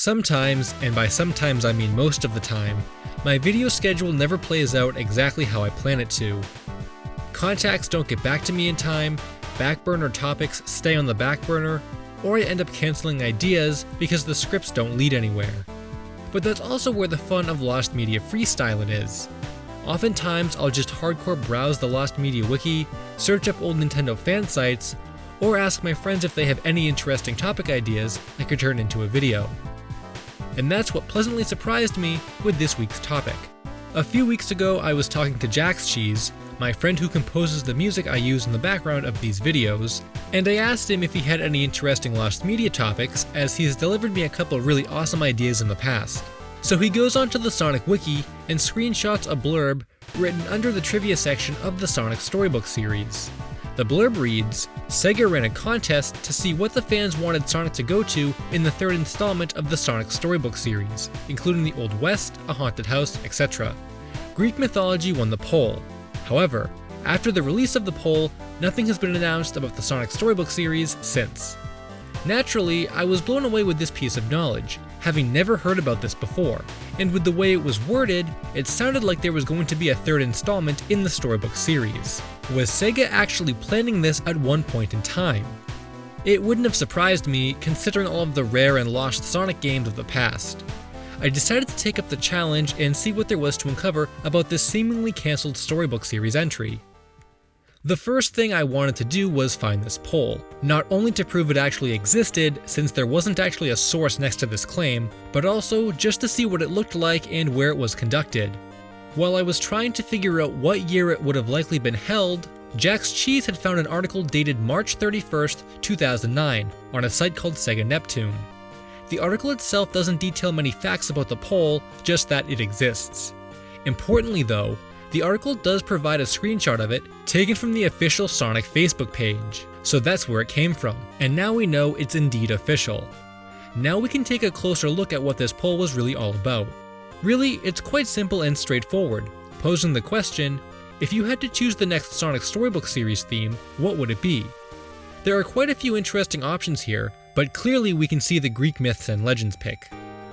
Sometimes, and by sometimes I mean most of the time, my video schedule never plays out exactly how I plan it to. Contacts don't get back to me in time, backburner topics stay on the back burner, or I end up canceling ideas because the scripts don't lead anywhere. But that's also where the fun of Lost Media freestyling is. Oftentimes I'll just hardcore browse the Lost Media wiki, search up old Nintendo fan sites, or ask my friends if they have any interesting topic ideas I could turn into a video. And that's what pleasantly surprised me with this week's topic. A few weeks ago I was talking to Jax Cheese, my friend who composes the music I use in the background of these videos, and I asked him if he had any interesting Lost Media topics, as he's delivered me a couple really awesome ideas in the past. So he goes onto the Sonic Wiki and screenshots a blurb written under the trivia section of the Sonic Storybook Series. The blurb reads, "Sega ran a contest to see what the fans wanted Sonic to go to in the third installment of the Sonic Storybook Series, including the Old West, a haunted house, etc. Greek mythology won the poll. However, after the release of the poll, nothing has been announced about the Sonic Storybook Series since." Naturally, I was blown away with this piece of knowledge, having never heard about this before, and with the way it was worded, it sounded like there was going to be a third installment in the Storybook Series. Was Sega actually planning this at one point in time? It wouldn't have surprised me, considering all of the rare and lost Sonic games of the past. I decided to take up the challenge and see what there was to uncover about this seemingly cancelled Storybook Series entry. The first thing I wanted to do was find this poll, not only to prove it actually existed, since there wasn't actually a source next to this claim, but also just to see what it looked like and where it was conducted. While I was trying to figure out what year it would have likely been held, Jax Cheese had found an article dated March 31st, 2009, on a site called Sega Neptune. The article itself doesn't detail many facts about the poll, just that it exists. Importantly though, the article does provide a screenshot of it, taken from the official Sonic Facebook page, so that's where it came from, and now we know it's indeed official. Now we can take a closer look at what this poll was really all about. Really, it's quite simple and straightforward, posing the question, if you had to choose the next Sonic Storybook Series theme, what would it be? There are quite a few interesting options here, but clearly we can see the Greek myths and legends pick.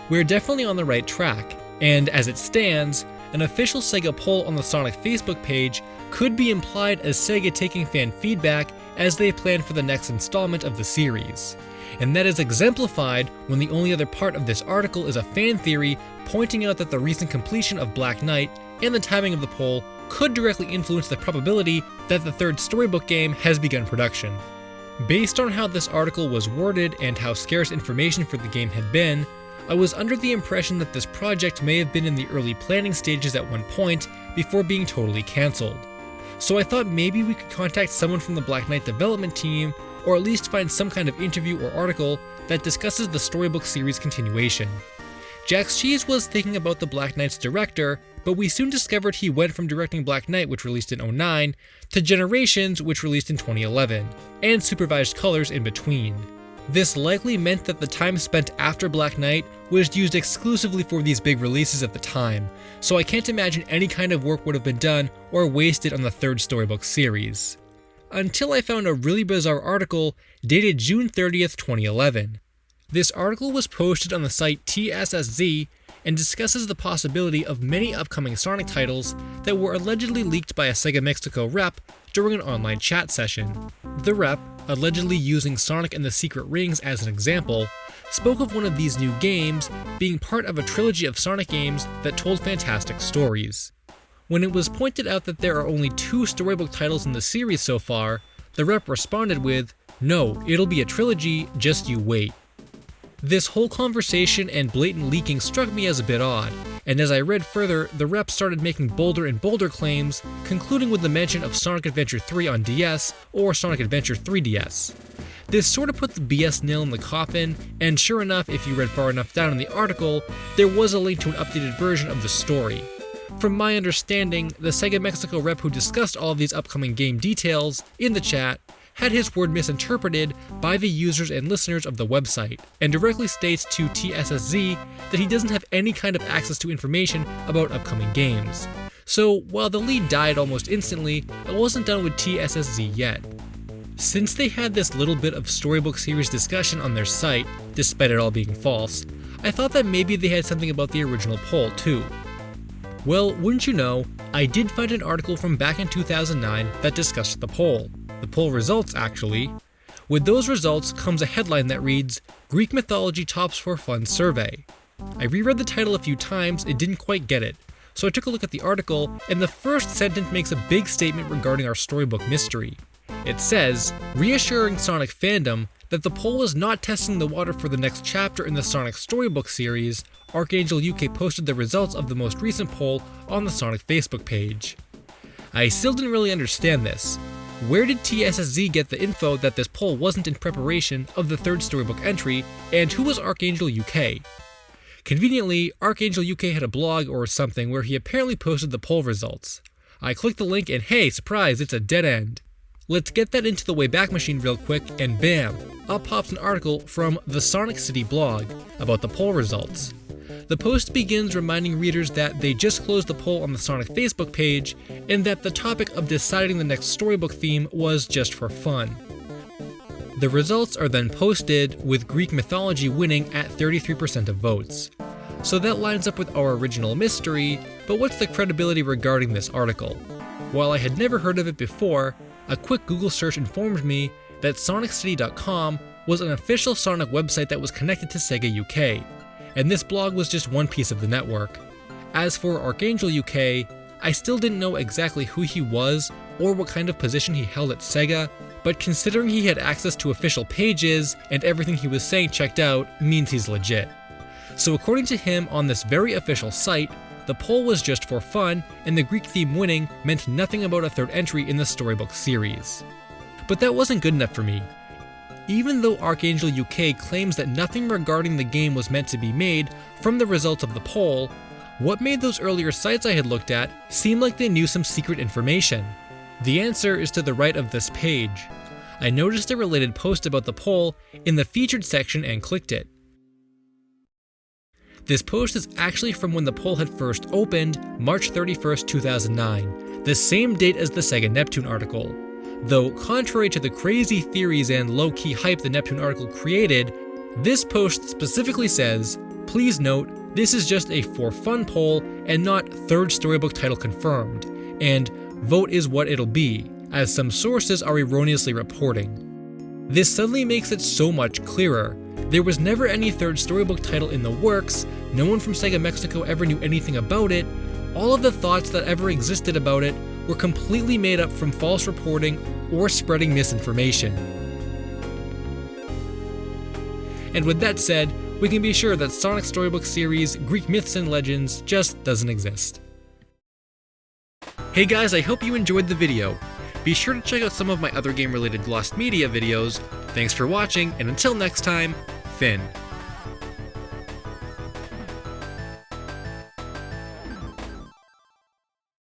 We're definitely on the right track, and as it stands, an official Sega poll on the Sonic Facebook page could be implied as Sega taking fan feedback as they plan for the next installment of the series. And that is exemplified when the only other part of this article is a fan theory pointing out that the recent completion of Black Knight and the timing of the poll could directly influence the probability that the third storybook game has begun production. Based on how this article was worded and how scarce information for the game had been, I was under the impression that this project may have been in the early planning stages at one point before being totally cancelled. So I thought maybe we could contact someone from the Black Knight development team, or at least find some kind of interview or article that discusses the Storybook Series continuation. Jax Cheese was thinking about the Black Knight's director, but we soon discovered he went from directing Black Knight, which released in 2009, to Generations, which released in 2011, and supervised colors in between. This likely meant that the time spent after Black Knight was used exclusively for these big releases at the time, so I can't imagine any kind of work would have been done or wasted on the third Storybook Series. Until I found a really bizarre article dated June 30th, 2011. This article was posted on the site TSSZ and discusses the possibility of many upcoming Sonic titles that were allegedly leaked by a Sega Mexico rep during an online chat session. The rep, allegedly using Sonic and the Secret Rings as an example, spoke of one of these new games being part of a trilogy of Sonic games that told fantastic stories. When it was pointed out that there are only 2 storybook titles in the series so far, the rep responded with, "No, it'll be a trilogy, just you wait." This whole conversation and blatant leaking struck me as a bit odd, and as I read further, the rep started making bolder and bolder claims, concluding with the mention of Sonic Adventure 3 on DS or Sonic Adventure 3DS. This sort of put the BS nail in the coffin, and sure enough, if you read far enough down in the article, there was a link to an updated version of the story. From my understanding, the Sega Mexico rep who discussed all of these upcoming game details in the chat had his word misinterpreted by the users and listeners of the website, and directly states to TSSZ that he doesn't have any kind of access to information about upcoming games. So while the lead died almost instantly, I wasn't done with TSSZ yet. Since they had this little bit of Storybook Series discussion on their site, despite it all being false, I thought that maybe they had something about the original poll too. Well, wouldn't you know, I did find an article from back in 2009 that discussed the poll results actually. With those results comes a headline that reads, "Greek Mythology Tops for Fun Survey." I reread the title a few times and didn't quite get it, so I took a look at the article, and the first sentence makes a big statement regarding our storybook mystery. It says, reassuring Sonic fandom that the poll was not testing the water for the next chapter in the Sonic Storybook Series, Archangel UK posted the results of the most recent poll on the Sonic Facebook page. I still didn't really understand this. Where did TSSZ get the info that this poll wasn't in preparation of the third storybook entry, and who was Archangel UK? Conveniently, Archangel UK had a blog or something where he apparently posted the poll results. I clicked the link and hey, surprise, it's a dead end. Let's get that into the Wayback Machine real quick, and bam, up pops an article from the Sonic City blog about the poll results. The post begins reminding readers that they just closed the poll on the Sonic Facebook page, and that the topic of deciding the next storybook theme was just for fun. The results are then posted, with Greek mythology winning at 33% of votes. So that lines up with our original mystery, but what's the credibility regarding this article? While I had never heard of it before, a quick Google search informed me that SonicCity.com was an official Sonic website that was connected to Sega UK, and this blog was just one piece of the network. As for Archangel UK, I still didn't know exactly who he was or what kind of position he held at Sega, but considering he had access to official pages and everything he was saying checked out means he's legit. So according to him on this very official site, the poll was just for fun, and the Greek theme winning meant nothing about a third entry in the storybook series. But that wasn't good enough for me. Even though Archangel UK claims that nothing regarding the game was meant to be made from the results of the poll, what made those earlier sites I had looked at seem like they knew some secret information? The answer is to the right of this page. I noticed a related post about the poll in the featured section and clicked it. This post is actually from when the poll had first opened, March 31st, 2009, the same date as the Sega Neptune article. Though, contrary to the crazy theories and low-key hype the Neptune article created, this post specifically says, "Please note, this is just a for fun poll and not third storybook title confirmed, and vote is what it'll be, as some sources are erroneously reporting." This suddenly makes it so much clearer. There was never any third storybook title in the works, no one from Sega Mexico ever knew anything about it, all of the thoughts that ever existed about it were completely made up from false reporting or spreading misinformation. And with that said, we can be sure that Sonic Storybook Series Greek Myths and Legends just doesn't exist. Hey guys, I hope you enjoyed the video. Be sure to check out some of my other game-related Lost Media videos. Thanks for watching, and until next time, Finn.